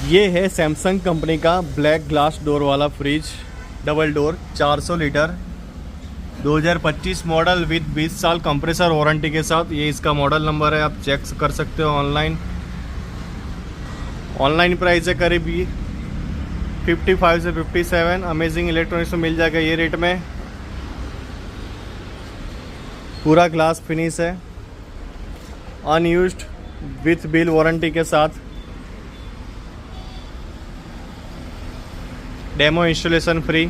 ये है Samsung company का ब्लैक ग्लास डोर वाला fridge, double door, 400 litre, 2025 model with 20 साल कंप्रेसर वारंटी के साथ। ये इसका मॉडल नंबर है, आप चेक कर सकते हो ऑनलाइन। ऑनलाइन प्राइस है करीब 55 से 57। अमेजिंग इलेक्ट्रॉनिक्स में मिल जाएगा ये रेट में। पूरा ग्लास फिनिश है, अनयूज्ड, विथ बिल वारंटी के साथ। Demo installation free.